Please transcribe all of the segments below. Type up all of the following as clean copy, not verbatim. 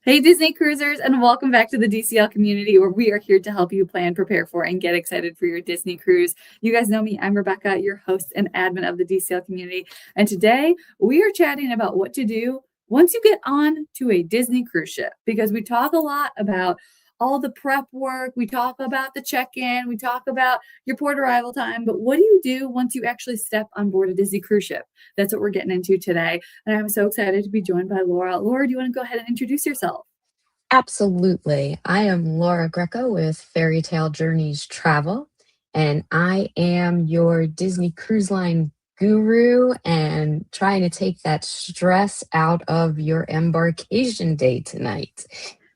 Hey, Disney cruisers, and welcome back to the DCL community where we are here to help you plan, prepare for, and get excited for your Disney cruise. You guys know me. I'm Rebecca, your host and admin of the DCL community. And today we are chatting about what to do once you get on to a Disney cruise ship, because we talk a lot about all the prep work. We talk about the check-in. We talk about your port arrival time. But what do you do once you actually step on board a Disney cruise ship? That's what we're getting into today. And I'm so excited to be joined by Laura. Laura, do you want to go ahead and introduce yourself? Absolutely. I am Laura Greco with Fairy Tale Journeys Travel, and I am your Disney Cruise Line guru and trying to take that stress out of your embarkation day tonight.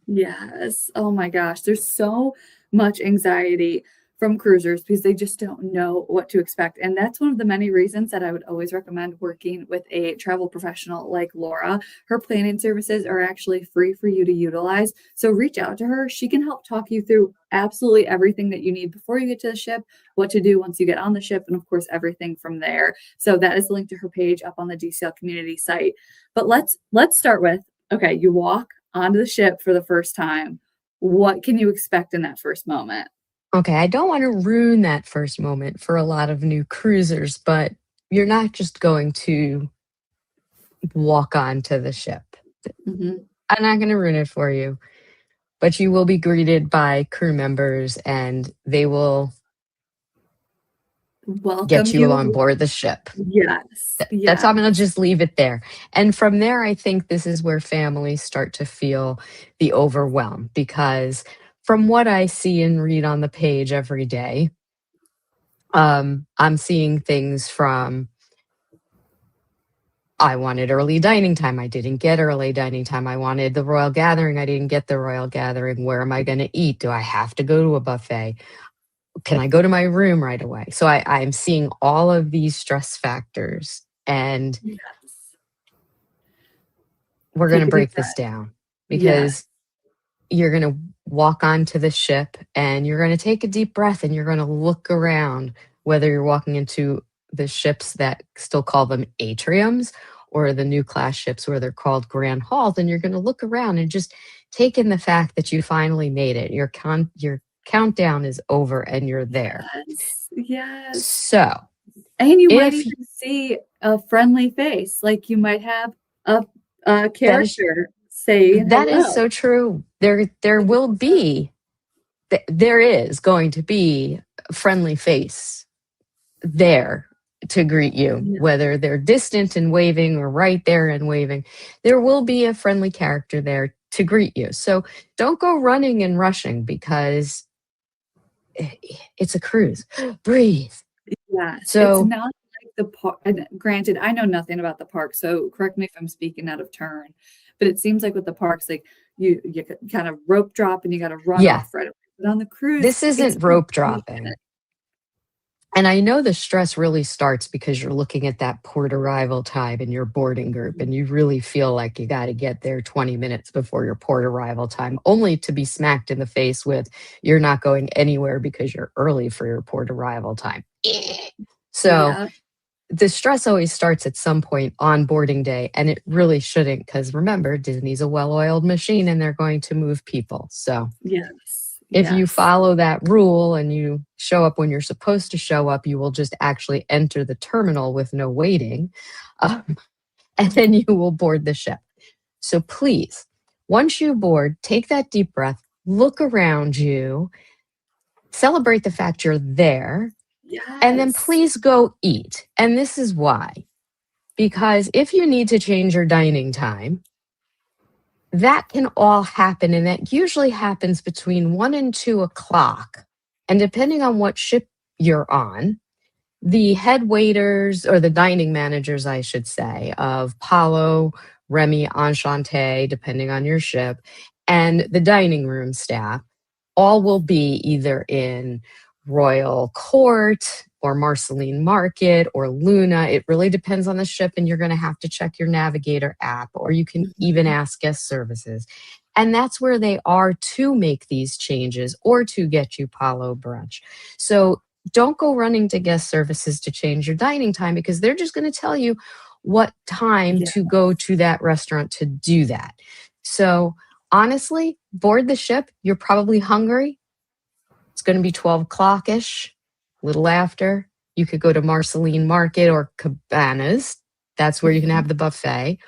Yes. Oh my gosh. There's so much anxiety from cruisers because they just don't know what to expect. And that's one of the many reasons that I would always recommend working with a travel professional like Laura. Her planning services are actually free for you to utilize. So reach out to her. She can help talk you through absolutely everything that you need before you get to the ship, what to do once you get on the ship, and of course, everything from there. So that is linked to her page up on the DCL community site. But let's start with, okay, you walk onto the ship for the first time. What can you expect in that first moment? Okay, I don't want to ruin that first moment for a lot of new cruisers, but you're not just going to walk onto the ship. Mhm. I'm not going to ruin it for you, but you will be greeted by crew members and they will Welcome get you you. on board the ship. Yes. That's Yeah. I'm going to just leave it there. And from there, I think this is where families start to feel the overwhelm because from what I see and read on the page every day, I'm seeing things from I wanted early dining time. I didn't get early dining time. I wanted the royal gathering. I didn't get the royal gathering. Where am I going to eat? Do I have to go to a buffet? Can I go to my room right away? So I'm seeing all of these stress factors, and Yes. we're going Take to a deep break breath. this down Yes. because you're going to walk onto the ship and you're going to take a deep breath and you're going to look around, whether you're walking into the ships that still call them atriums or the new class ships where they're called grand halls. And you're going to look around and just take in the fact that you finally made it. Your countdown is over and you're there. Yes. Yes. So And you might if even see a friendly face, like you might have a, a that is character saying that is hello. so true, there is going to be a friendly face there to greet you, Yeah. whether they're distant and waving or right there and waving. There will be a friendly character there to greet you. So don't go running and rushing because it's a cruise. Breathe. Yes, it's So, not like the park. And granted, I know nothing about the park, so correct me if I'm speaking out of turn. But it seems like with the parks, like you kind of rope drop and you got to run yeah, off right away. But on the cruise, this it's isn't like rope wait a dropping. minute. And I know the stress really starts because you're looking at that port arrival time in your boarding group, and you really feel like you got to get there 20 minutes before your port arrival time, only to be smacked in the face with you're not going anywhere because you're early for your port arrival time. So Yeah, the stress always starts at some point on boarding day, and it really shouldn't because remember, Disney's a well oiled machine and they're going to move people. So yes, if you yes. follow that rule and you show up when you're supposed to show up, you will just actually enter the terminal with no waiting, um, and then you will board the ship. So please, once you board, take that deep breath, look around you, celebrate the fact you're there, and then Yes. please go eat. And this is why. Because if you need to change your dining time, that can all happen. And that usually happens between 1 and 2 o'clock. And depending on what ship you're on, the head waiters or the dining managers, I should say, of Palo, Remy, Enchante, depending on your ship, and the dining room staff all will be either in Royal Court or Marceline Market or Luna. It really depends on the ship, and you're going to have to check your Navigator app, or you can even Mhm. ask guest services. And that's where they are to make these changes or to get you Palo brunch. So don't go running to guest services to change your dining time because they're just going to tell you what time Yeah. to go to that restaurant to do that. So honestly, board the ship, you're probably hungry. It's going to be 12 o'clock-ish, a little after. You could go to Marceline Market or Cabanas. That's where you can have the buffet.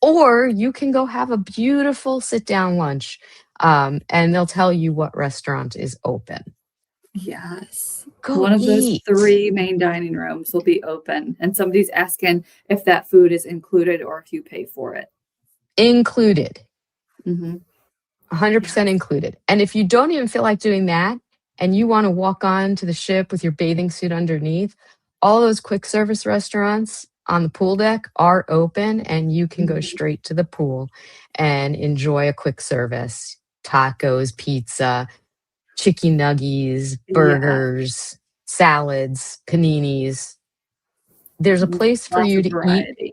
Or you can go have a beautiful sit-down lunch, and they'll tell you what restaurant is open. Yes. Go One of those eat. 3 main dining rooms will be open, and somebody's asking if that food is included or if you pay for it. Included. Mm-hmm. 100% Yes. included. And if you don't even feel like doing that and you want to walk on to the ship with your bathing suit underneath, all those quick service restaurants on the pool deck are open and you can go Mhm. straight to the pool and enjoy a quick service. Tacos, pizza, chicken nuggets, Yeah. burgers, salads, paninis. There's a place for Lots you of to eat variety.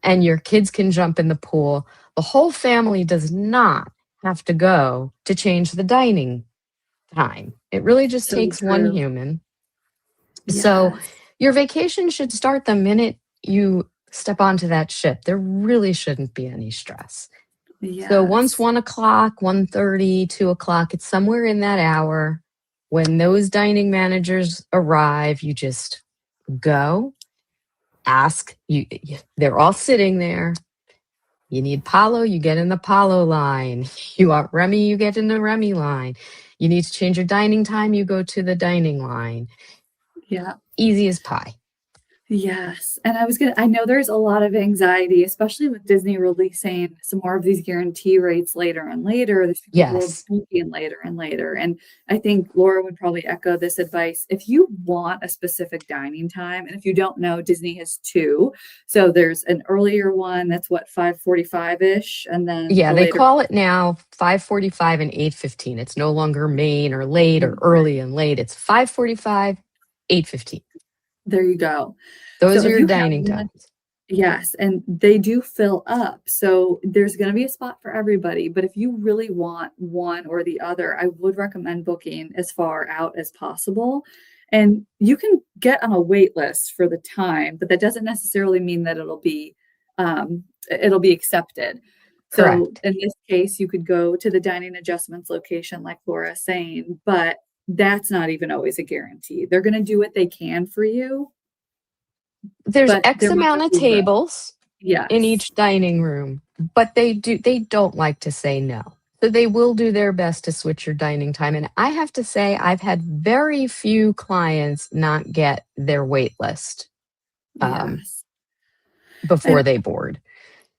and your kids can jump in the pool. The whole family does not have to go to change the dining time. It really just So takes one true. human. So Yes. your vacation should start the minute you step onto that ship. There really shouldn't be any stress. So once Yes. 1 o'clock, 1:30, 2 o'clock, it's somewhere in that hour. When those dining managers arrive, you just go, ask. They're all sitting there. You need Palo, you get in the Palo line. You want Remy, you get in the Remy line. You need to change your dining time, you go to the dining line. Yeah. Easy as pie. Yes. And I know there's a lot of anxiety, especially with Disney releasing some more of these guarantee rates later and later. There's people who are Yes. booking later and later. And I think Laura would probably echo this advice. If you want a specific dining time, and if you don't know, Disney has 2. So there's an earlier one that's what, 5:45-ish, and then Yeah, the they later. call it now 5:45 and 8:15. It's no longer main or late or early and late. It's 5:45, 8:15. There you go. So Those are if your you have dining one. times. Yes, and they do fill up. So there's going to be a spot for everybody. But if you really want one or the other, I would recommend booking as far out as possible. And you can get on a wait list for the time, but that doesn't necessarily mean that it'll be accepted. So Correct. in this case, you could go to the dining adjustments location, like Laura's saying, but that's not even always a guarantee. They're going to do what they can for you, There's but X there might amount not of be room. tables in Yes. each dining room, but they don't like to say no. So they will do their best to switch your dining time. And I have to say, I've had very few clients not get their wait list um, Yes. before And they board.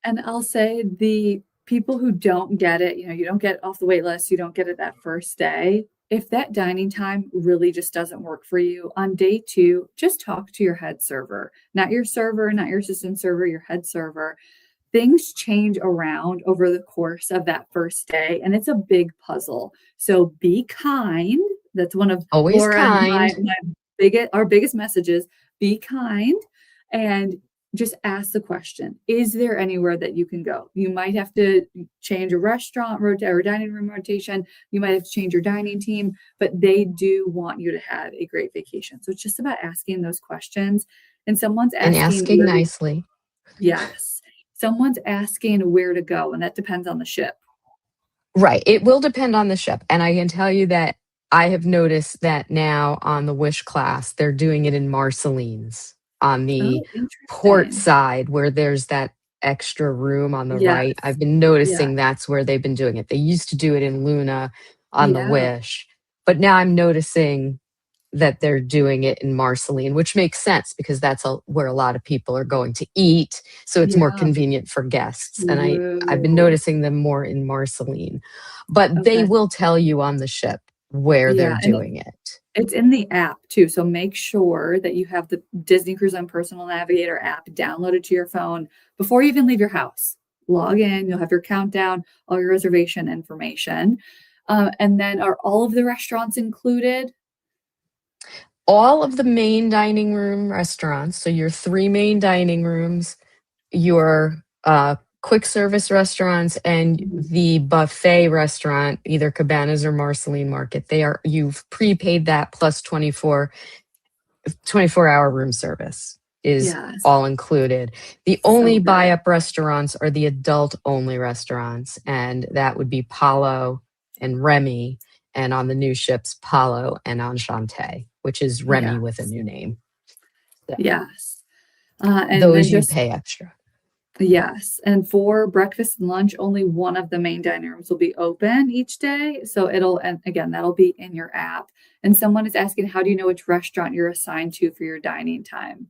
and I'll say the people who don't get it, you don't get off the wait list, you don't get it that first day. If that dining time really just doesn't work for you, on day 2, just talk to your head server, not your server, not your assistant server, your head server. Things change around over the course of that first day, and it's a big puzzle. So be kind. That's one of Always Laura and my kind. our biggest messages. Be kind and just ask the question, is there anywhere that you can go? You might have to change a restaurant or dining room rotation. You might have to change your dining team, but they do want you to have a great vacation. So it's just about asking those questions. And someone's And asking asking where to. nicely. Yes. Someone's asking where to go, and that depends on the ship. Right. It will depend on the ship. And I can tell you that I have noticed that now on the Wish class, they're doing it in Marceline's on the Oh, port interesting. side where there's that extra room on the Yes. right. I've been Yeah. noticing that's where they've been doing it. They used to do it in Luna on the Yeah. Wish, but now I'm noticing that they're doing it in Marceline, which makes sense because that's where a lot of people are going to eat. So it's more Yeah. convenient for guests. And I've been True. noticing them more in Marceline, but they Okay. will tell you on the ship where they're Yeah. And doing it. it's in the app too. So make sure that you have the Disney Cruise on Personal Navigator app downloaded to your phone before you even leave your house. Log in, you'll have your countdown, all your reservation information. And then are all of the restaurants included? All of the main dining room restaurants, so your 3 main dining rooms, your quick service restaurants, and Mhm. the buffet restaurant, either Cabanas or Marceline Market, you've prepaid that plus 24-hour room service. is Yes. all included. The So only good. buy up restaurants are the adult only restaurants, and that would be Palo and Remy, and on the new ships, Palo and Enchante, which is Remy with a Yes. new name. So Yes. And then those you just, pay extra. yes. And for breakfast and lunch, only one of the main dining rooms will be open each day. So and again, that'll be in your app. And someone is asking, how do you know which restaurant you're assigned to for your dining time?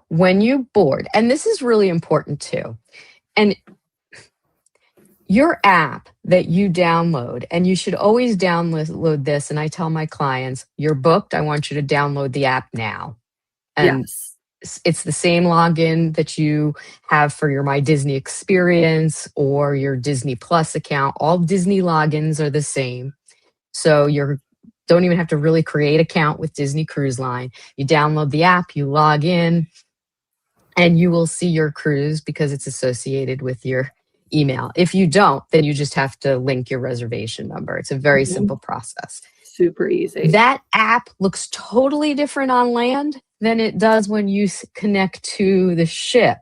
When you board, and this is really important too, and your app that you download, and you should always download this. And I tell my clients, you're booked. I want you to download the app now. And Yes. it's the same login that you have for your My Disney experience or your Disney Plus account. All Disney logins are the same. So you don't even have to really create an account with Disney Cruise Line. You download the app, you log in, and you will see your cruise because it's associated with your email. If you don't, then you just have to link your reservation number. It's a very Mhm. simple process. Super easy. That app looks totally different on land than it does when you connect to the ship.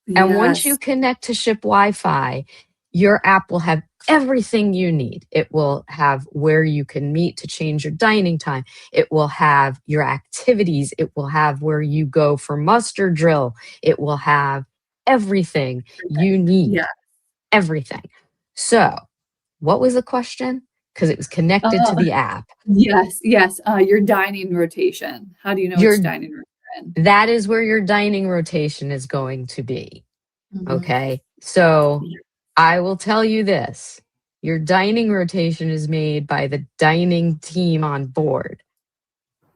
And once you Yes. connect to ship Wi-Fi, your app will have everything you need. It will have where you can meet to change your dining time. It will have your activities. It will have where you go for muster drill. It will have everything you need. Yeah. Everything. So, what was the question? Because it was connected to Oh, the app. yes. Yes. Your dining rotation. How do you know which Your dining room you're in? That is where your dining rotation is going to be. Mhm. Okay. So Yeah. I will tell you this, your dining rotation is made by the dining team on board.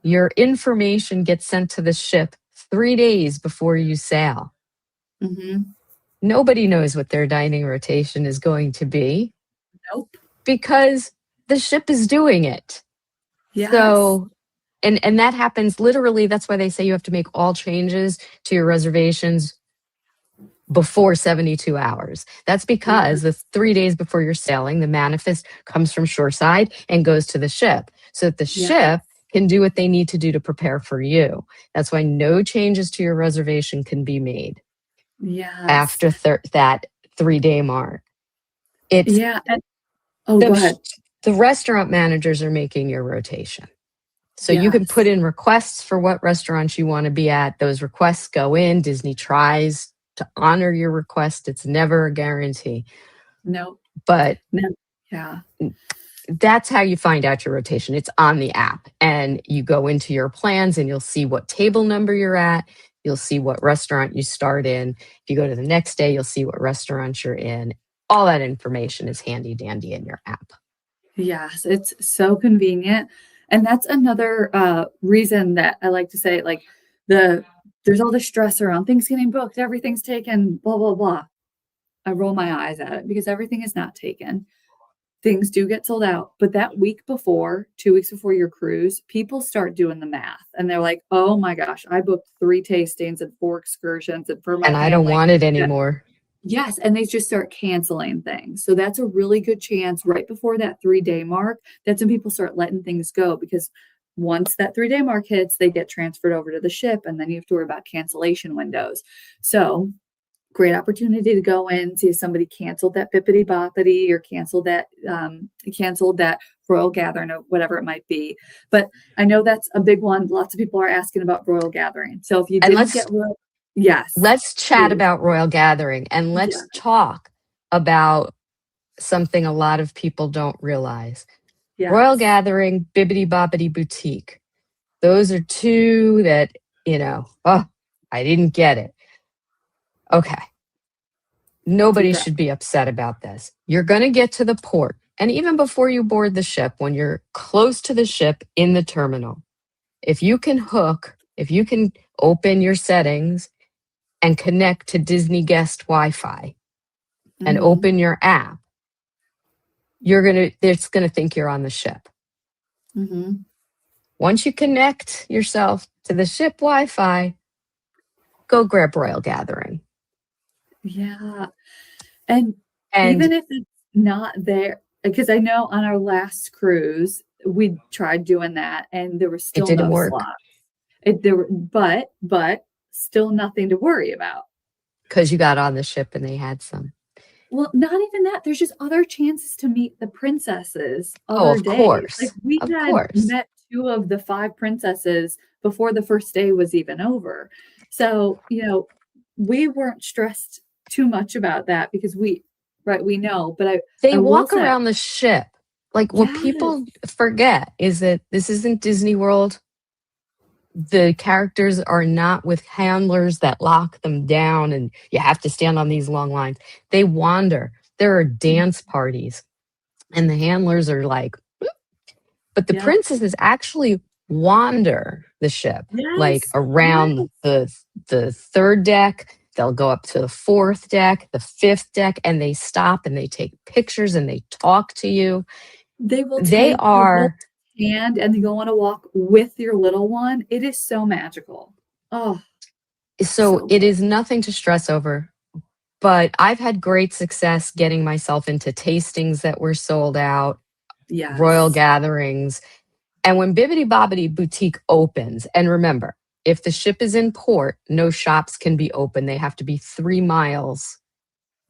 Your information gets sent to the ship 3 days before you sail. Mhm. Nobody knows what their dining rotation is going to be Nope. because the ship is doing it. Yes. So, and that happens literally. That's why they say you have to make all changes to your reservations before 72 hours. That's because the Yes. 3 days before you're sailing, the manifest comes from shoreside and goes to the ship so that the Yeah. ship can do what they need to do to prepare for you. That's why no changes to your reservation can be made Yes. after that 3 day mark. It's Yeah. Oh, go the, ahead. the restaurant managers are making your rotation. So you can put Yes. in requests for what restaurants you want to be at. Those requests go in. Disney tries to honor your request. It's never a guarantee. Nope. But No. Yeah. that's how you find out your rotation. It's on the app, and you go into your plans and you'll see what table number you're at. You'll see what restaurant you start in. If you go to the next day, you'll see what restaurant you're in. All that information is handy dandy in your app. Yes. It's so convenient. And that's another reason that I like to say, like, there's all this stress around things getting booked, everything's taken, blah, blah, blah. I roll my eyes at it because everything is not taken. Things do get sold out, but that week before, 2 weeks before your cruise, people start doing the math and they're like, "Oh my gosh, I booked 3 tastings and 4 excursions and for my And I don't family." want it Yeah. anymore. Yes, and they just start canceling things. So that's a really good chance right before that 3-day mark. That's when people start letting things go because once that 3-day mark hits, they get transferred over to the ship and then you have to worry about cancellation windows. So great opportunity to go in, see if somebody canceled that bippity boppity or canceled that royal gathering or whatever it might be. But I know that's a big one. Lots of people are asking about royal gathering. So if you And didn't get royal, yes, let's chat please. about Royal Gathering, and Yeah. let's talk about something a lot of people don't realize. Royal Yes. Gathering, Bibbidi Bobbidi Boutique. Those are two that, oh, I didn't get it. Okay. Nobody Deep breath. should be upset about this. You're going to get to the port. And even before you board the ship, when you're close to the ship in the terminal, if you can open your settings and connect to Disney Guest Wi-Fi and Mhm. open your app, it's going to think you're on the ship. Mhm. Once you connect yourself to the ship Wi-Fi, go grab Royal Gathering. Yeah. And And even if it's not there, because I know on our last cruise, we tried doing that and there was it still didn't no work. slot. There were, but still nothing to worry about. Because you got on the ship and they had some. Well, not even that. There's just other chances to meet the princesses Oh, other of days. course. Like we Of had course. met 2 of the 5 princesses before the first day was even over. So, we weren't stressed too much about that because we know, but They I will walk say, around the ship. Like what yes, people forget is that this isn't Disney World. The characters are not with handlers that lock them down and you have to stand on these long lines. They wander. There are dance parties and the handlers are like, but the yep, princesses actually wander the ship, like yes, around yes. the third deck. They'll go up to the fourth deck, the fifth deck, and they stop and they take pictures and they talk to you. They will They take your little are hand and you go on a walk with your little one. It is so magical. Oh, so so it good. is nothing to stress over. But I've had great success getting myself into tastings that were sold out, royal Yes. gatherings. And when Bibbidi Bobbidi Boutique opens, and remember, if the ship is in port, no shops can be open. They have to be 3 miles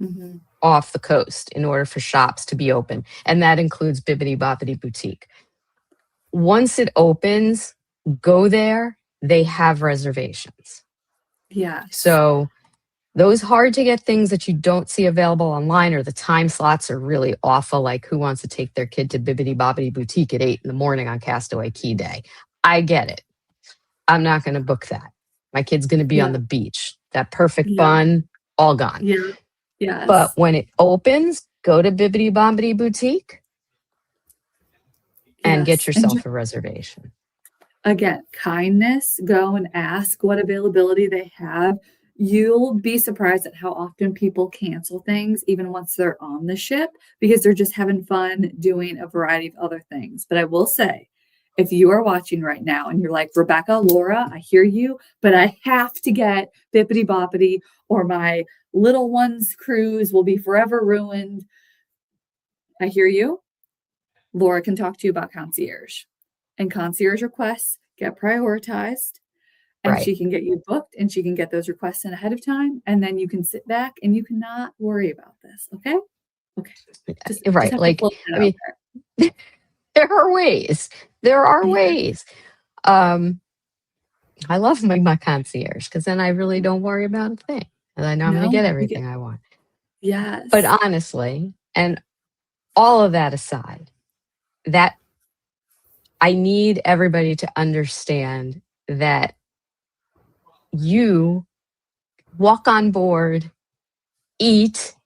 Mm-hmm. off the coast in order for shops to be open. And that includes Bibbidi Bobbidi Boutique. Once it opens, go there. They have reservations. Yes. So those hard to get things that you don't see available online or the time slots are really awful. Like who wants to take their kid to Bibbidi Bobbidi Boutique at 8 in the morning on Castaway Key Day? I get it. I'm not going to book that. My kid's going to be Yeah. on the beach. That perfect Yeah. bun, all gone. Yeah. Yes. But when it opens, go to Bibbidi Bobbidi Boutique and get Yes. And yourself a reservation. again, kindness, go and ask what availability they have. You'll be surprised at how often people cancel things, even once they're on the ship, because they're just having fun doing a variety of other things. But I will say, if you are watching right now and you're like, Rebecca, Laura, I hear you, but I have to get Bippity Boppity or my little one's cruise will be forever ruined. I hear you. Laura can talk to you about concierge. And concierge requests get prioritized and Right. she can get you booked and she can get those requests in ahead of time. And then you can sit back and you cannot worry about this. Okay. Okay. Just Right. have to Like, float that I out mean, there. there are ways. There are Yeah. ways. I love my concierge because then I really don't worry about a thing. And I know I'm going to No, get you get, everything I want. But yes. honestly, and all of that aside, that I need everybody to understand that you walk on board, eat,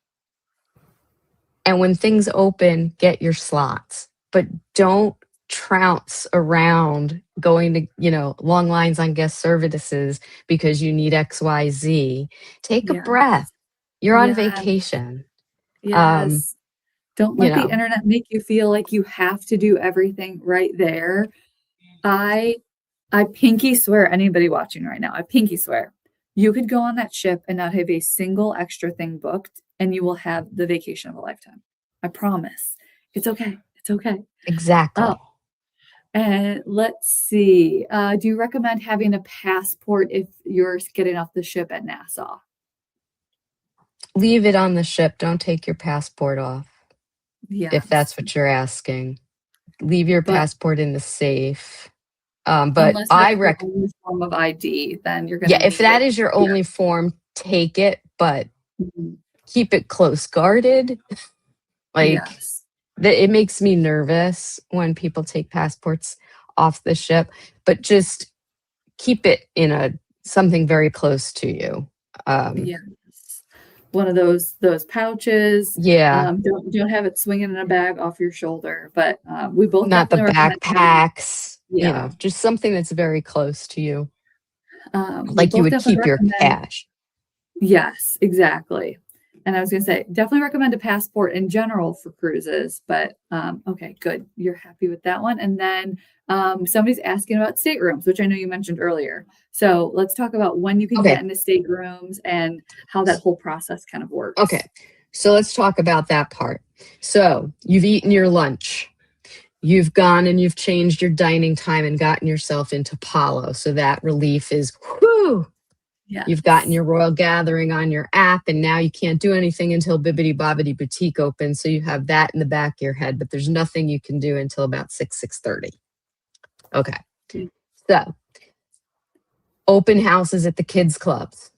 and when things open, get your slots. But don't trounce around going to, long lines on guest services because you need XYZ. Take a Yes. breath. You're on Yes. vacation. Yes. Don't You let the know, internet make you feel like you have to do everything right there. I pinky swear, anybody watching right now, I pinky swear, you could go on that ship and not have a single extra thing booked, and you will have the vacation of a lifetime. I promise. It's okay. It's okay. exactly. Oh, and let's see. Do you recommend having a passport if you're getting off the ship at Nassau? Leave it on the ship. Don't take your passport off if that's Yes, what you're asking. Leave your but passport in the safe. But unless I that's your rec only form of ID, then you're going to yeah, if need that it. is your Yeah. only form, take it, but Mhm. keep it close guarded. Like Yes. it makes me nervous when people take passports off the ship, but just keep it in something very close to you. Yes. One of those pouches. Yeah, Don't have it swinging in a bag off your shoulder, but we both not the definitely recommend having, backpacks, yeah. just something that's very close to you, We like you both would definitely keep your recommend, cash. yes, exactly. And I was going to say, definitely recommend a passport in general for cruises, but okay, good. You're happy with that one. And then somebody's asking about staterooms, which I know you mentioned earlier. So let's talk about when you can Okay. get into staterooms and how that whole process kind of works. Okay. So let's talk about that part. So you've eaten your lunch. You've gone and you've changed your dining time and gotten yourself into Palo. So that relief is, whew, You've gotten Yes. your Royal Gathering on your app, and now you can't do anything until Bibbidi Bobbidi Boutique opens. So you have that in the back of your head, but there's nothing you can do until about 6:30. Okay. Mm. So open houses at the kids' clubs.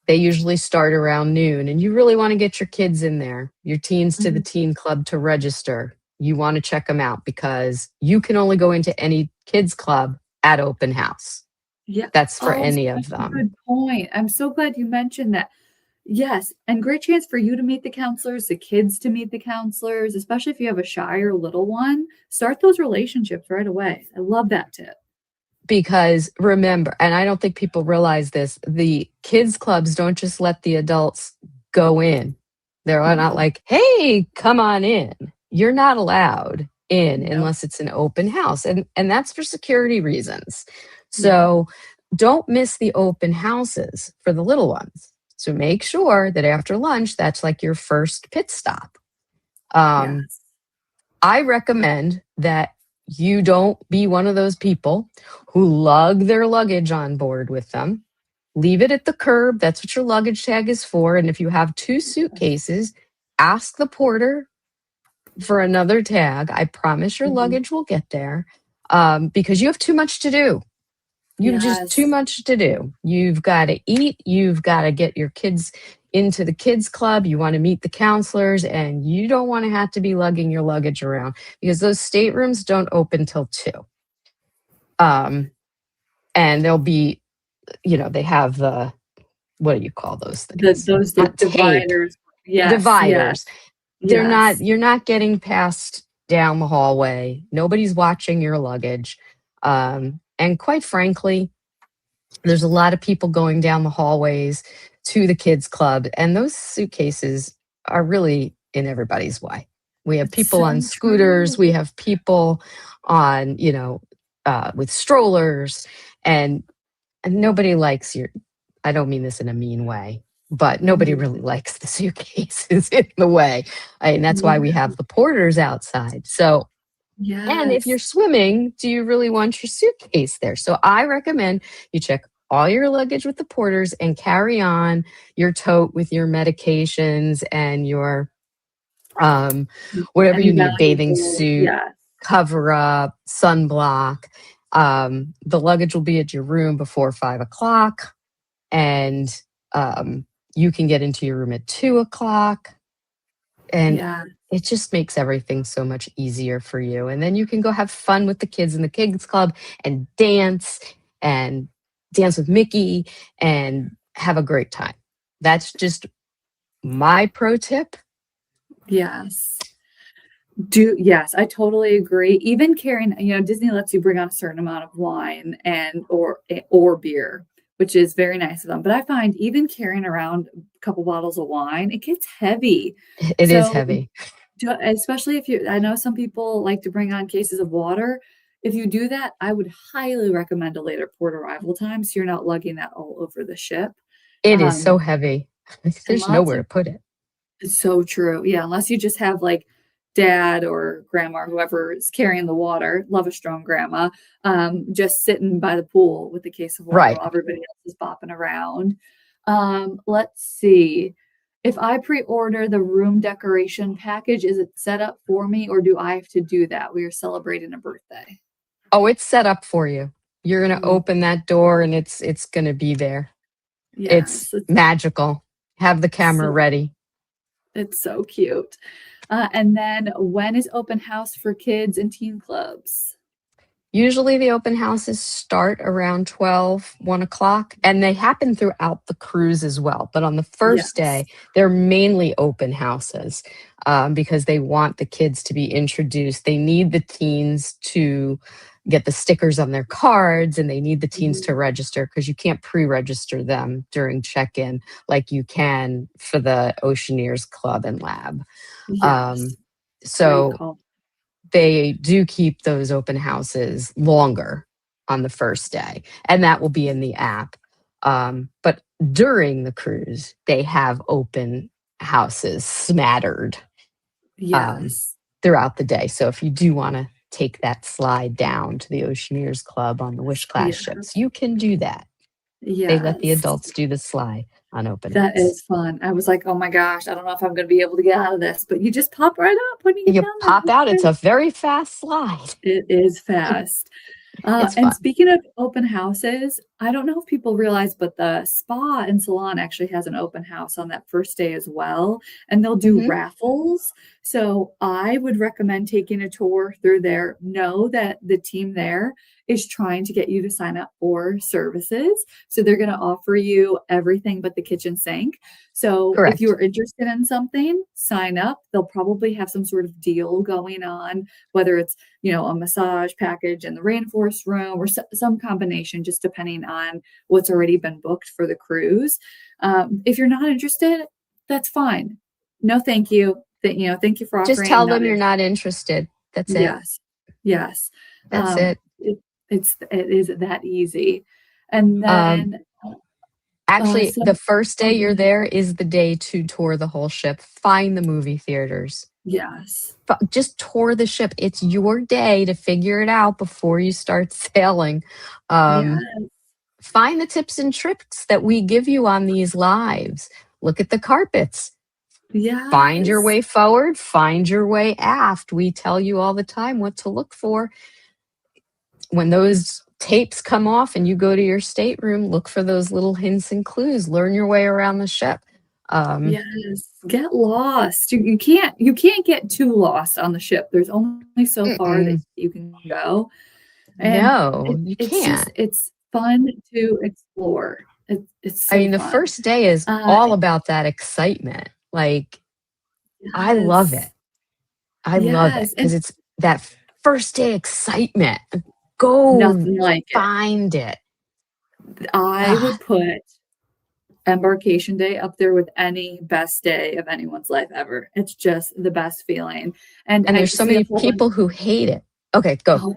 They usually start around noon, and you really want to get your kids in there, your teens to the Mhm. teen club to register. You want to check them out because you can only go into any kids' club at open house. Yeah. That's for Oh, any such of a them. good point. I'm so glad you mentioned that. Yes, and great chance for you to meet the counselors, the kids to meet the counselors, especially if you have a shy or little one. Start those relationships right away. I love that tip. Because remember, and I don't think people realize this, the kids clubs don't just let the adults go in. They're not No, like, hey, come on in. You're not allowed in no, unless it's an open house. And that's for security reasons. yeah, So don't miss the open houses for the little ones. So make sure that after lunch, that's like your first pit stop. Um, yes. I recommend that you don't be one of those people who lug their luggage on board with them. Leave it at the curb. That's what your luggage tag is for. And if you have two suitcases, ask the porter for another tag. I promise your Mhm. luggage will get there because you have too much to do. You've just too Yes. much to do. You've got to eat. You've got to get your kids into the kids club. You want to meet the counselors, and you don't want to have to be lugging your luggage around because those staterooms don't open till 2. And they'll be, they have the, what do you call those things? Those Not tape, dividers. Yes, yes, dividers. yes. You're not getting past down the hallway. Nobody's watching your luggage. And quite frankly, there's a lot of people going down the hallways to the kids club, and those suitcases are really in everybody's way. We have It's people on so scooters, true. we have people on, with strollers, and nobody likes your, I don't mean this in a mean way, but nobody Mhm. really likes the suitcases in the way. And that's why we Yeah. have the porters outside. So, and if you're Yes. swimming, do you really want your suitcase there? So I recommend you check all your luggage with the porters and carry on your tote with your medications and your whatever you Any need, bathing valuable, suit, yes. cover up, sunblock. The luggage will be at your room before 5 o'clock, and you can get into your room at 2 o'clock. And Yeah. it just makes everything so much easier for you. And then you can go have fun with the kids in the kids club and dance with Mickey and have a great time. That's just my pro tip. Yes. Yes, I totally agree. Even carrying, Disney lets you bring on a certain amount of wine and or beer, which is very nice of them. But I find even carrying around a couple bottles of wine, it gets heavy. It is So heavy. especially if I know some people like to bring on cases of water. If you do that, I would highly recommend a later port arrival time so you're not lugging that all over the ship. It is Um, so heavy. There's Unless nowhere to put it. it's so true. Yeah, unless you just have like dad or grandma or whoever is carrying the water, love a strong grandma, just sitting by the pool with a case of water Right. while everybody else is bopping around. Let's see. If I pre-order the room decoration package, is it set up for me or do I have to do that? We are celebrating a birthday. Oh, it's set up for you. You're going to Mm, open that door and it's going to be there. It's yes, magical. Have the camera so ready. it's so cute. And then when is open house for kids and teen clubs? Usually the open houses start around 12, 1 o'clock, and they happen throughout the cruise as well. But on the first Yes. day, they're mainly open houses because they want the kids to be introduced. They need the teens to get the stickers on their cards, and they need the teens to Mhm. register because you can't pre-register them during check-in like you can for the Oceaneers Club and Lab. Yes. Um, Great so call. they do keep those open houses longer on the first day, and that will be in the app. But during the cruise, they have open houses smattered um, Yes. throughout the day. So if you do want to take that slide down to the Oceaneers Club on the Wish class Yeah. ships, you can do that. They let the Yes. adults do the slide on open That ice. is fun. I was like, "Oh my gosh, I don't know if I'm gonna be able to get out of this," but you just pop right up when you get You down there. pop It's out, it's great. a very fast slide. It is fast. It's And fun. speaking of open houses, I don't know if people realize, but the spa and salon actually has an open house on that first day as well, and they'll do Mhm. raffles. So I would recommend taking a tour through there. Know that the team there is trying to get you to sign up for services. So they're going to offer you everything but the kitchen sink. So if Correct. you're interested in something, sign up. They'll probably have some sort of deal going on, whether it's a massage package in the rainforest room or some combination, just depending on what's already been booked for the cruise. If you're not interested, that's fine. No, thank you. Thank you for Just offering. I'm tell not them you're interested. not interested. That's it. Yes, yes. That's it. It is that easy. And Um, then Actually, some. the first day Oh, go you're ahead. there is the day to tour the whole ship. Find the movie theaters. Yes, Just tour the ship. It's your day to figure it out before you start sailing. yeah, Um, find the tips and tricks that we give you on these lives. Look at the carpets. Find your yes, way forward, find your way aft. We tell you all the time what to look for. When those tapes come off and you go to your stateroom, look for those little hints and clues. Learn your way around the ship. Um, yes. Get lost. You can't get too lost on the ship. There's only so far that mm-mm. you can go, and No, you can't. it's fun to explore. It's I so mean, the fun. first day is Uh, all about that excitement. Like, I love it. yes, I love it yes, because and it's that first day excitement. Go nothing like it. find it. I Ah, would put embarkation day up there with any best day of anyone's life ever. It's just the best feeling, and and I there's so see a many whole bunch. people who hate it. Okay, go. Oh,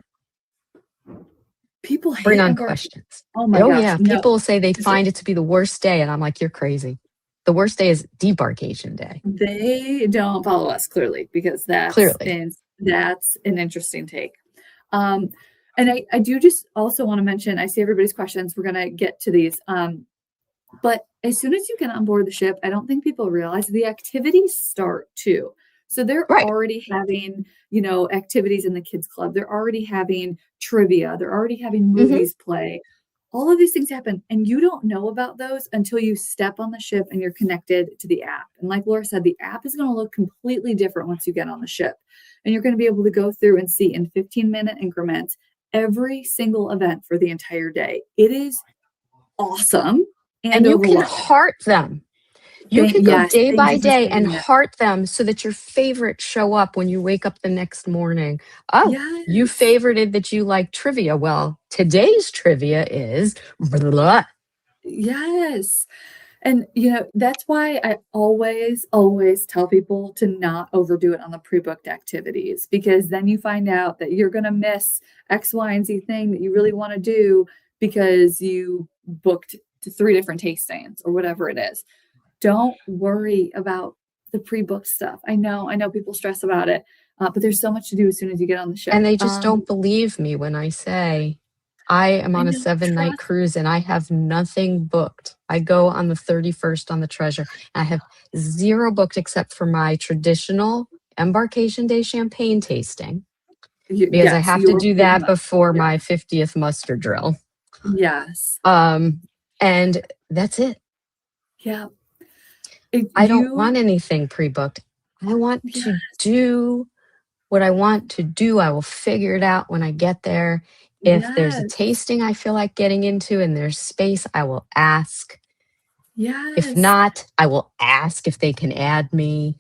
people Bring hate on embarkation. questions. Oh my Oh, gosh, yeah. no. People say they find it to be the worst day, and I'm like, you're crazy. The worst day is debarkation day, They don't follow us clearly because clearly. that's an interesting take. Um, and I do just also want to mention, I see everybody's questions. We're gonna get to these. But as soon as you get on board the ship, I don't think people realize the activities start too. So they're Right. already having, activities in the kids club. They're already having trivia. They're already having Hmm. movies play. All of these things happen, and you don't know about those until you step on the ship and you're connected to the app. And like Laura said, the app is going to look completely different once you get on the ship. And you're going to be able to go through and see in 15-minute increments every single event for the entire day. It is awesome and And you can overwhelming. heart them. You could go Yes, day thank by you for day and saying that. heart them so that your favorites show up when you wake up the next morning. Oh, you Yes, favorited that you like trivia. Well, today's trivia is blah, blah, blah. yes. And, that's why I always, always tell people to not overdo it on the pre-booked activities, because then you find out that you're going to miss X, Y, and Z thing that you really want to do because you booked to 3 different tastings or whatever it is. Don't worry about the pre-booked stuff. I know people stress about it, but there's so much to do as soon as you get on the ship. And they just don't believe me when I say I am I on a know, 7 night trust. cruise and I have nothing booked. I go on the 31st on the Treasure. I have zero booked except for my traditional embarkation day champagne tasting because I Yes, have to you're do pretty that much. before Yeah. my 50th muster drill. Yes. Um, and that's it. Yeah. If I don't want you anything pre-booked. I want Yeah. to do what I want to do. I will figure it out when I get there. If there's a Yes. tasting I feel like getting into and there's space, I will ask. If Yes. not, I will ask if they can add me.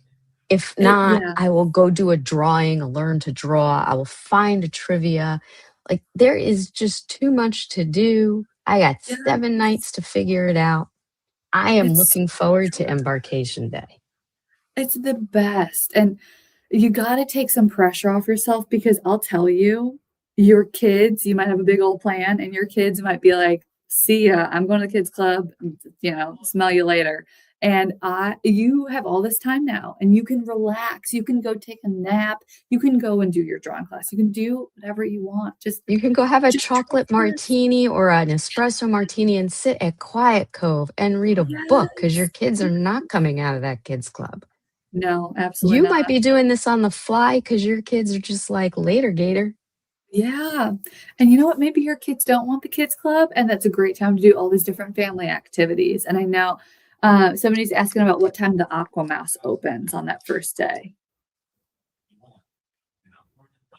If not, Yeah. I will go do a drawing, a learn to draw. I will find a trivia. Like there is just too much to do. I got Yeah. 7 nights to figure it out. I am It's looking so forward much to work. embarkation day. It's the best. And you gotta take some pressure off yourself because I'll tell you, your kids, you might have a big old plan, and your kids might be like, "See ya, I'm going to the kids club, smell you later." And you have all this time now and you can relax. You can go take a nap. You can go and do your drawing class. You can do whatever you want. You can go have a Just chocolate trust. martini or an espresso martini and sit at Quiet Cove and read a book because your Yes. kids are not coming out of that kids club. No, absolutely You might not. be doing this on the fly because your kids are just like, later, Gator. Yeah. And you know what? Maybe your kids don't want the kids club, and that's a great time to do all these different family activities. And I know somebody's asking about what time the Aquamouse opens on that first day.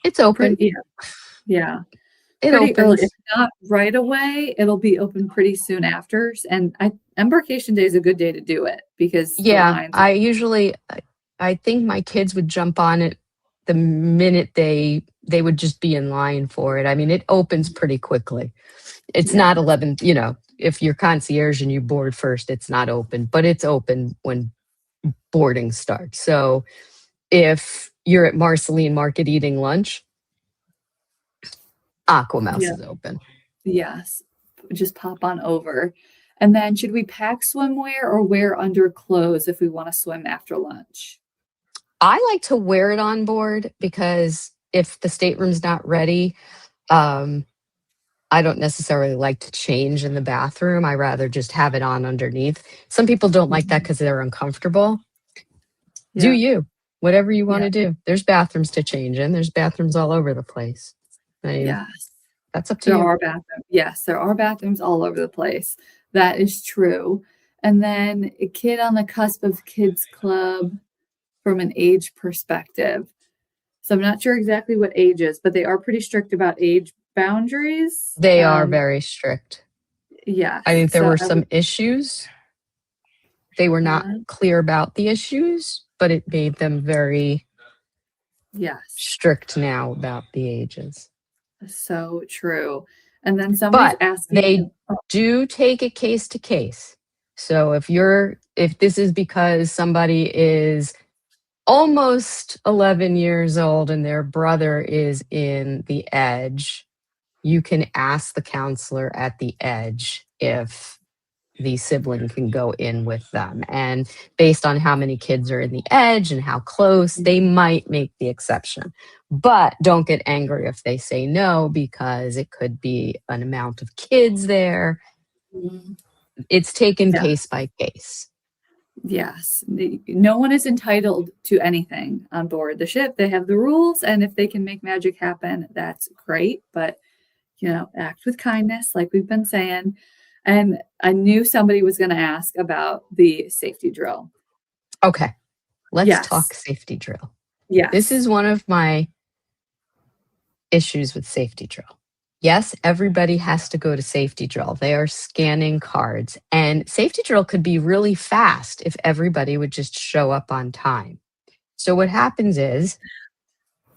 It's open. Pretty, yeah. It Pretty early. opens. If not right away, it'll be open pretty soon after. And embarkation day is a good day to do it because the Yeah, lines. I think my kids would jump on it the minute they would just be in line for it. I mean, it opens pretty quickly. It's Yeah. not 11, if you're concierge and you board first, it's not open, but it's open when boarding starts. So if you're at Marceline Market eating lunch, Aquamouse Yeah. is open. Yes. Just pop on over. And then should we pack swimwear or wear under clothes if we want to swim after lunch? I like to wear it on board because if the stateroom's not ready, I don't necessarily like to change in the bathroom. I rather just have it on underneath. Some people don't like that because they're uncomfortable. Do Yeah. you? Whatever you want Yeah. to do. There's bathrooms to change in. There's bathrooms all over the place. I mean, Yes. that's up to There you. are bathrooms. Yes, there are bathrooms all over the place. That is true. And then a kid on the cusp of kids club from an age perspective. So I'm not sure exactly what age is, but they are pretty strict about age boundaries. They are very strict. Yes. I think there So were some issues. They were not clear about the issues, but it made them very yes. strict now about the ages. So true. And then somebody's But asking. they do take it case to case. So if this is because somebody is almost 11 years old and their brother is in the edge, you can ask the counselor at the edge if the sibling can go in with them. And based on how many kids are in the edge and how close, they might make the exception. But don't get angry if they say no, because it could be an amount of kids there. It's taken case by case. Yes. No one is entitled to anything on board the ship. They have the rules, and if they can make magic happen, that's great. But, act with kindness, like we've been saying. And I knew somebody was going to ask about the safety drill. Okay. Let's talk safety drill. Yes. This is one of my issues with safety drill. Yes, everybody has to go to safety drill. They are scanning cards, and safety drill could be really fast if everybody would just show up on time. So what happens is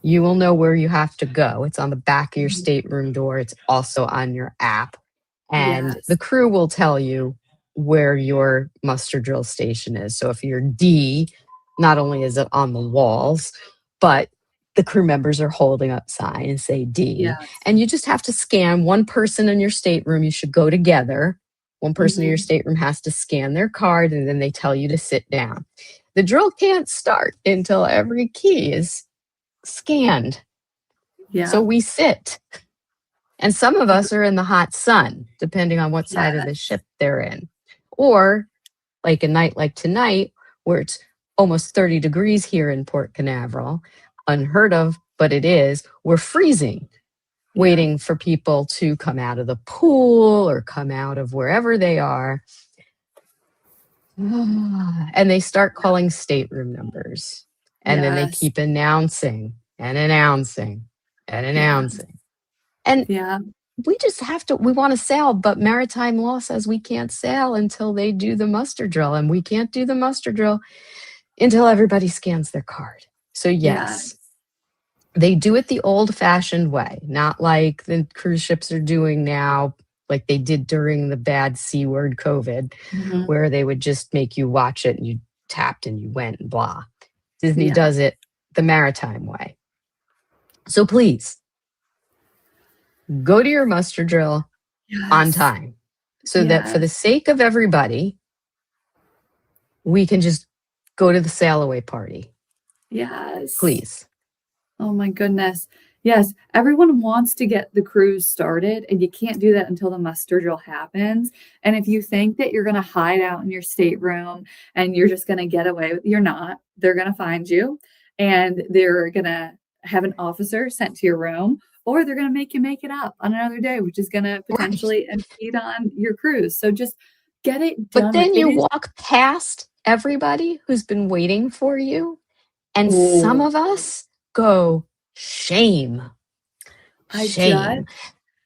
you will know where you have to go. It's on the back of your stateroom door. It's also on your app. And the crew will tell you where your muster drill station is. So if you're D, not only is it on the walls, but the crew members are holding up signs say D. And you just have to scan one person in your stateroom. You should go together. One person in your stateroom has to scan their card, and then they tell you to sit down. The drill can't start until every key is scanned. So we sit. And some of us are in the hot sun, depending on what side of the ship they're in. Or like a night like tonight, where it's almost 30 degrees here in Port Canaveral, unheard of, but it is, we're freezing, waiting for people to come out of the pool or come out of wherever they are. And they start calling stateroom numbers. And then they keep announcing and announcing and announcing. And we just we want to sail, but maritime law says we can't sail until they do the muster drill, and we can't do the muster drill until everybody scans their card. So yes, they do it the old-fashioned way, not like the cruise ships are doing now, like they did during the bad C word COVID, where they would just make you watch it and you tapped and you went and blah. Disney does it the maritime way. So please, go to your muster drill on time, so that for the sake of everybody, we can just go to the sail away party, Yes. please. Oh my goodness. Yes, everyone wants to get the cruise started, and you can't do that until the muster drill happens. And if you think that you're going to hide out in your stateroom and you're just going to get away, you're not. They're going to find you, and they're going to have an officer sent to your room, or they're going to make you make it up on another day, which is going to Right. potentially impede on your cruise. So just get it But done with. then It you is. walk past everybody who's been waiting for you, and some Oh, of us go, shame, I just, shame.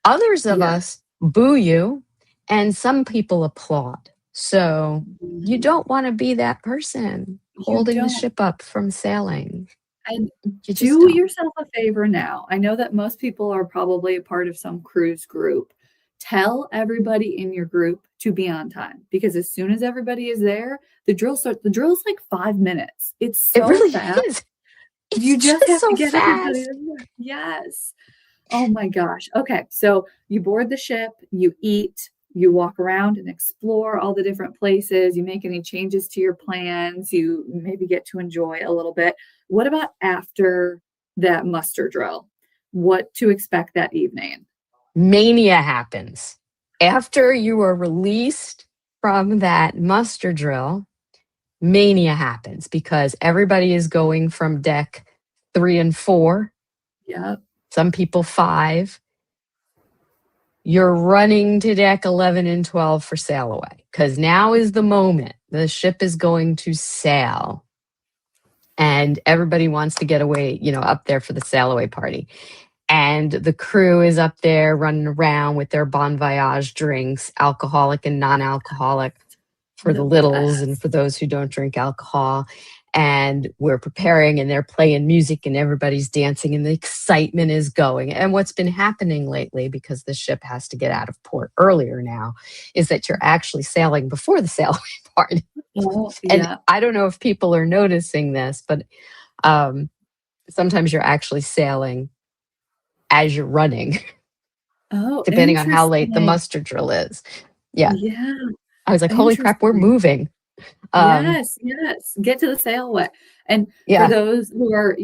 Others of yeah. us boo you, and some people applaud. So you Mhm. don't want to be that person You holding the don't. ship up from sailing. And You just do don't. yourself a favor now. I know that most people are probably a part of some cruise group. Tell everybody in your group to be on time, because as soon as everybody is there, the drill starts. The drill is like 5 minutes. It's It so really fast. is. It's You just just have to so get everybody fast. there. Yes. Oh my gosh. Okay. So you board the ship, you eat, you walk around and explore all the different places, you make any changes to your plans, you maybe get to enjoy a little bit. What about after that muster drill? What to expect that evening? Mania happens. After you are released from that muster drill, mania happens because everybody is going from deck 3 and 4, Yep. some people 5. You're running to deck 11 and 12 for sail away because now is the moment. The ship is going to sail and everybody wants to get away, up there for the sail away party. And the crew is up there running around with their bon voyage drinks, alcoholic and non-alcoholic, for the The littles and best. for those who don't drink alcohol. And we're preparing and they're playing music and everybody's dancing and the excitement is going. And what's been happening lately, because the ship has to get out of port earlier now, is that you're actually sailing before the sailing party. Oh, And yeah. I don't know if people are noticing this, but um, sometimes you're actually sailing as you're running, Oh, depending on how late the interesting. muster drill is. Yeah. Yeah, I was like, holy crap, we're interesting. moving. Um, Yes, yes. Get to the sailway. And for yeah, those who are,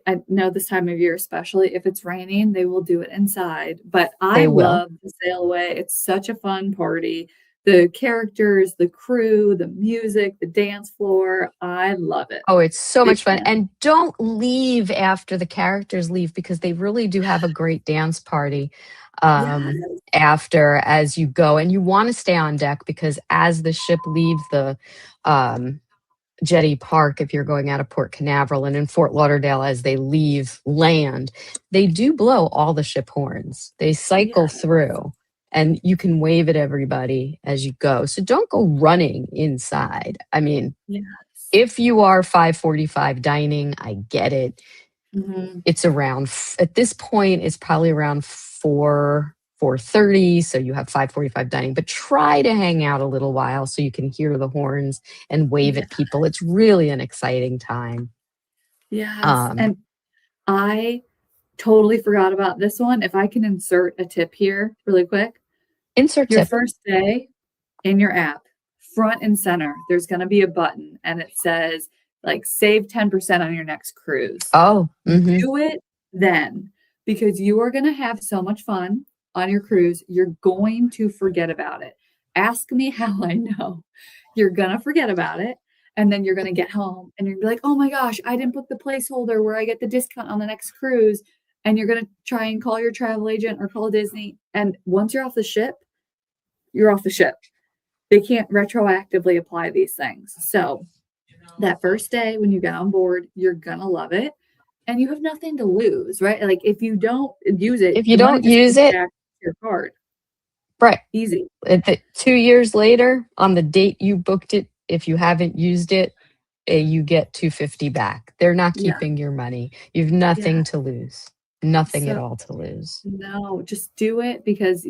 I know this time of year, especially if it's raining, they will do it inside. But I they will. love the sailaway. It's such a fun party. The characters, the crew, the music, the dance floor. I love it. Oh, it's so Big much fun. fan. And don't leave after the characters leave because they really do have a great dance party Yes. after as you go. And you want to stay on deck because as the ship leaves the um, jetty park, if you're going out of Port Canaveral and in Fort Lauderdale, as they leave land, they do blow all the ship horns. They cycle Yeah. through and you can wave at everybody as you go. So don't go running inside. I mean, Yes. if you are 5:45 dining, I get it. Mhm. It's around at this point, it's probably around 4:30. So you have 5:45 dining, but try to hang out a little while so you can hear the horns and wave Yeah. at people. It's really an exciting time. Yes. Um, And I totally forgot about this one. If I can insert a tip here really quick. insert Your tip. first day in your app, front and center, there's going to be a button and it says, like, save 10% on your next cruise. Oh, Do it then, because you are going to have so much fun on your cruise. You're going to forget about it. Ask me how I know. You're going to forget about it. And then you're going to get home and you're going to be like, oh my gosh, I didn't book the placeholder where I get the discount on the next cruise. And you're going to try and call your travel agent or call Disney. And once you're off the ship, you're off the ship. They can't retroactively apply these things. So that first day when you get on board, you're gonna love it. And you have nothing to lose, right? Like if you don't use it, if you the money don't just use comes it, back to your card. right. Easy. 2 years later, on the date you booked it, if you haven't used it, you get 250 back. They're not Yeah. keeping your money. You've Yeah. nothing to lose. Nothing at So all to lose. no, just do it, because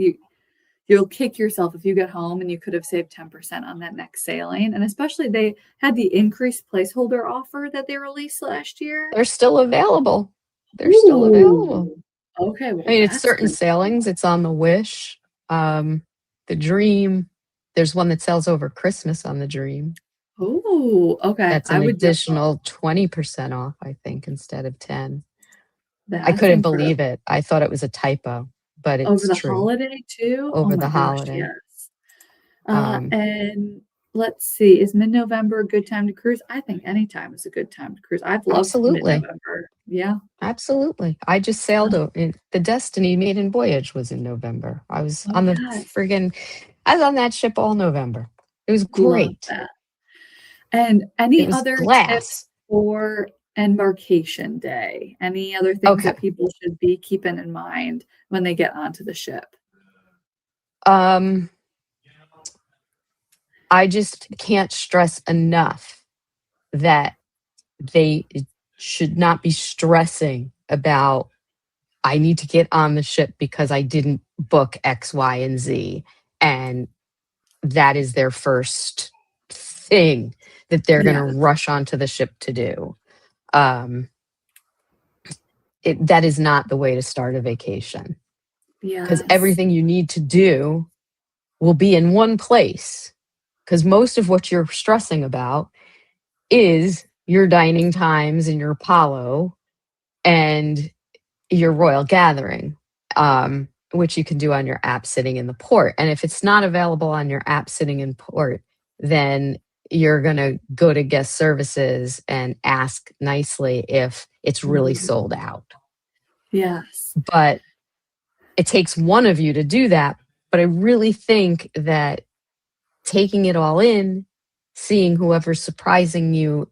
you'll kick yourself if you get home and you could have saved 10% on that next sailing. And especially they had the increased placeholder offer that they released last year. They're still available. They're still available. Ooh. Okay, I well mean, it's that's certain good. sailings. It's on the Wish, um, the Dream. There's one that sells over Christmas on the Dream. Oh, okay. That's I an would definitely. additional 20% off, I think, instead of 10. I That's couldn't incredible. believe it. I thought it was a typo, but Over it's the true. holiday too? Oh Over my the gosh, holiday. yes. Um, And let's see, is mid-November a good time to cruise? I think any time is a good time to cruise. I've loved absolutely. mid-November. Yeah. Absolutely. I just sailed the Destiny maiden voyage was in November. Oh, yes. I was on that ship all November. It was Love great. that. And It any was other tips glass. for embarkation day? Any other things Okay. that people should be keeping in mind when they get onto the ship? Um, I just can't stress enough that they should not be stressing about, I need to get on the ship because I didn't book X, Y, and Z. And that is their first thing that they're going to Yes. rush onto the ship to do. Um, that is not the way to start a vacation, because Yes. everything you need to do will be in one place. Because most of what you're stressing about is your dining times and your Apollo and your royal gathering, which you can do on your app sitting in the port. And if it's not available on your app sitting in port, then you're going to go to guest services and ask nicely if it's really Mhm. sold out. Yes. But it takes one of you to do that. But I really think that taking it all in, seeing whoever's surprising you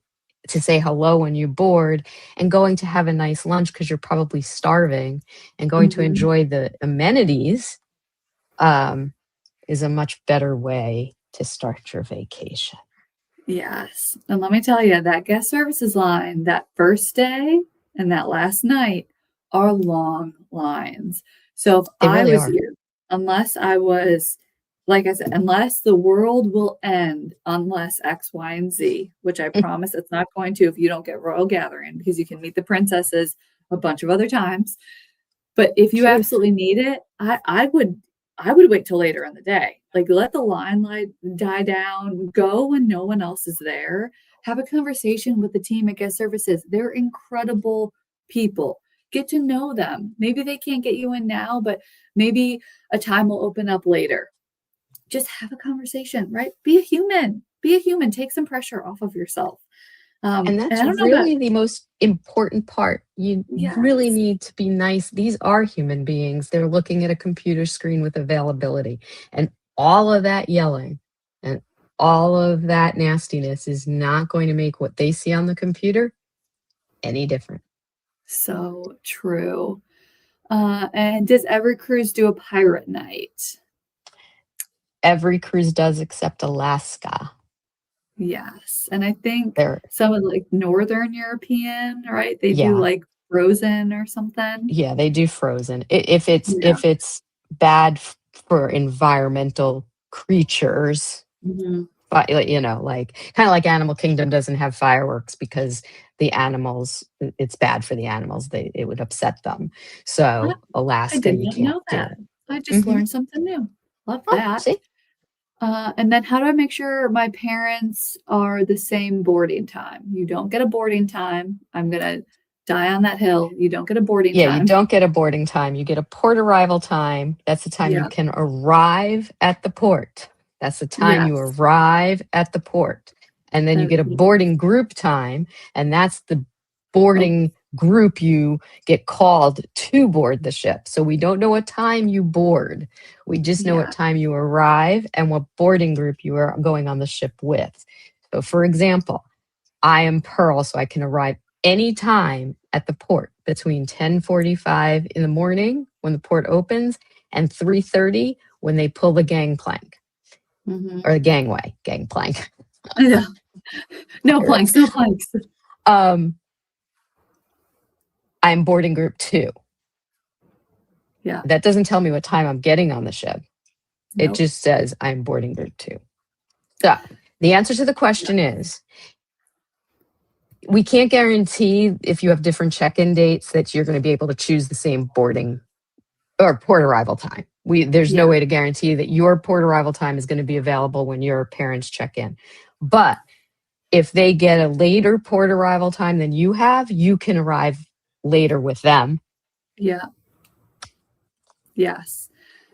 to say hello when you board, and going to have a nice lunch because you're probably starving, and going to Mhm. enjoy the amenities, um, is a much better way to start your vacation. Yes. And let me tell you, that guest services line, that first day and that last night are long lines. So if They I really was are. you, unless I was, like I said, unless the world will end, unless X, Y, and Z, which I promise it's not going to if you don't get Royal Gathering, because you can meet the princesses a bunch of other times. But if you Truth. absolutely need it, I would wait till later in the day. Like, let the line light die down, go when no one else is there, have a conversation with the team at guest services. They're incredible people. Get to know them. Maybe they can't get you in now, but maybe a time will open up later. Just have a conversation, right? Be a human. Be a human. Take some pressure off of yourself. And And that's I don't know about really the most important part. You really yes. need to be nice. These are human beings. They're looking at a computer screen with availability. And all of that yelling and all of that nastiness is not going to make what they see on the computer any different. So true. And does every cruise do a pirate night? Every cruise does except Alaska. Yes. And I think They're, some of like Northern European, right? They do yeah, like Frozen or something. yeah, they do frozen. Yeah. If it's bad for environmental creatures, Mhm. but like kind of like Animal Kingdom doesn't have fireworks because the animals, it's bad for the animals. It would upset them. I, So I Alaska, did you not can't know do that. it. I just Hmm. learned something new. Love Oh, that. see, And then how do I make sure my parents are the same boarding time? You don't get a boarding time. I'm gonna die on that hill. You don't get a boarding yeah, you time. don't get a boarding time. You get a port arrival time. That's the time you Yeah. can arrive at the port. That's the time you Yes. arrive at the port. And then you get a Yes. boarding group time, and that's the Oh, boarding group you get called to board the ship. So we don't know what time you board. We just know what yeah. time you arrive and what boarding group you are going on the ship with. So, for example, I am Pearl, so I can arrive anytime at the port between 10:45 in the morning when the port opens and 3:30 when they pull the gangplank Mhm. or the gangplank. Yeah. No planks, Pirates. no planks. Um, I'm boarding group 2. Yeah. That doesn't tell me what time I'm getting on the ship. It Nope. just says I'm boarding group 2. So the answer to the Yeah. question is, we can't guarantee if you have different check-in dates that you're going to be able to choose the same boarding or port arrival time. There's no Yeah. way to guarantee that your port arrival time is going to be available when your parents check in. But if they get a later port arrival time than you have, you can arrive later with them. Yeah. Yes.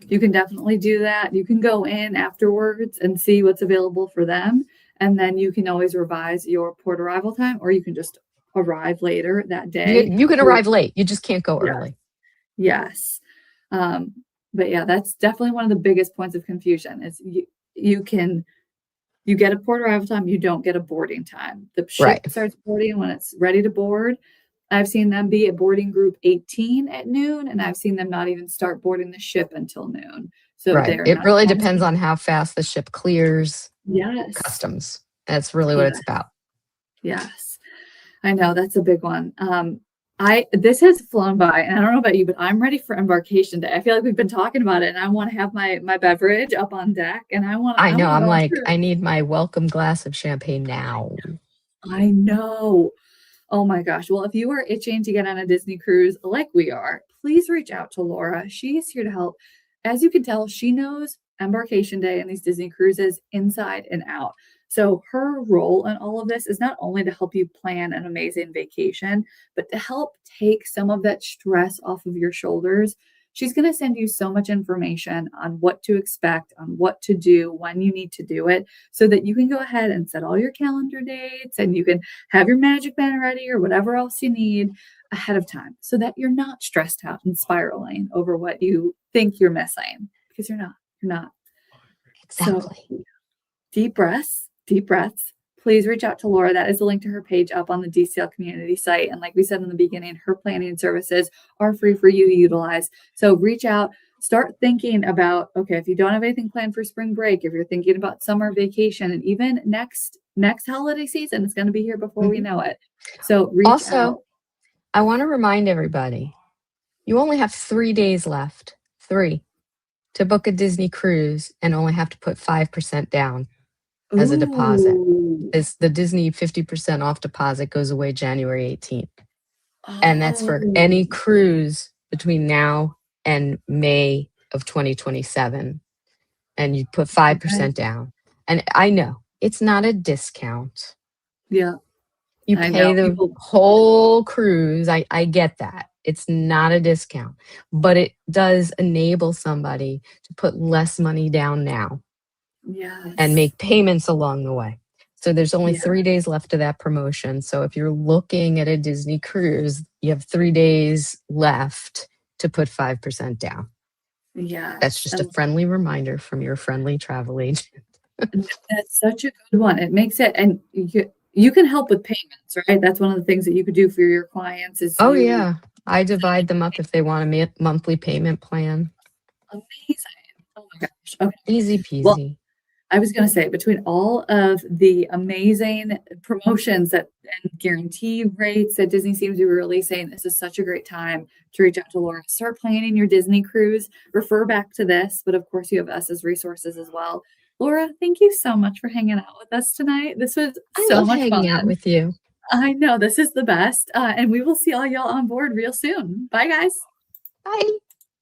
You can definitely do that. You can go in afterwards and see what's available for them. And then you can always revise your port arrival time, or you can just arrive later that day. You can arrive late. You just can't go Yeah. early. Yes. But yeah, that's definitely one of the biggest points of confusion is you get a port arrival time, you don't get a boarding time. The ship Right. starts boarding when it's ready to board. I've seen them be at boarding group 18 at noon, and I've seen them not even start boarding the ship until noon. So Right. they're It not really depends on how fast the ship clears Yes. customs. That's really what it's about. Yes. I know that's a big one. This has flown by, and I don't know about you, but I'm ready for embarkation day. I feel like we've been talking about it, and I want to have my beverage up on deck, and I know. I'm go like, through. I need my welcome glass of champagne now. I know. Oh my gosh. Well, if you are itching to get on a Disney cruise like we are, please reach out to Laura. She is here to help. As you can tell, she knows embarkation day and these Disney cruises inside and out. So her role in all of this is not only to help you plan an amazing vacation, but to help take some of that stress off of your shoulders. She's going to send you so much information on what to expect, on what to do, when you need to do it, so that you can go ahead and set all your calendar dates and you can have your magic band ready or whatever else you need ahead of time so that you're not stressed out and spiraling over what you think you're missing, because you're not. You're not. Exactly. So deep breaths, deep breaths. Please reach out to Laura. That is the link to her page up on the DCL community site. And like we said in the beginning, her planning services are free for you to utilize. So reach out, start thinking about, okay, if you don't have anything planned for spring break, if you're thinking about summer vacation, and even next holiday season, it's going to be here before we know it. So reach Also, out. I want to remind everybody, you only have 3 days left, 3, to book a Disney cruise and only have to put 5% down as a deposit. It's the Disney 50% off deposit goes away January 18th. And that's for any cruise between now and May of 2027. And you put 5% down. And I know it's not a discount. Yeah. You pay the whole cruise. I get that. It's not a discount, but it does enable somebody to put less money down now. Yes. And make payments along the way. So there's only 3 days left of that promotion. So if you're looking at a Disney cruise, you have 3 days left to put 5% down. Yeah. That's just a friendly reminder from your friendly travel agent. That's such a good one. It makes it, and you can help with payments, right? That's one of the things that you could do for your clients is yeah. I divide them up if they want a monthly payment plan. Amazing. Oh my gosh. Okay. Easy peasy. Well, I was going to say, between all of the amazing promotions and guarantee rates that Disney seems to be releasing, this is such a great time to reach out to Laura. Start planning your Disney cruise. Refer back to this, but of course you have us as resources as well. Laura, thank you so much for hanging out with us tonight. This was so much fun. Hanging out with you. I know, this is the best. And we will see all y'all on board real soon. Bye, guys. Bye.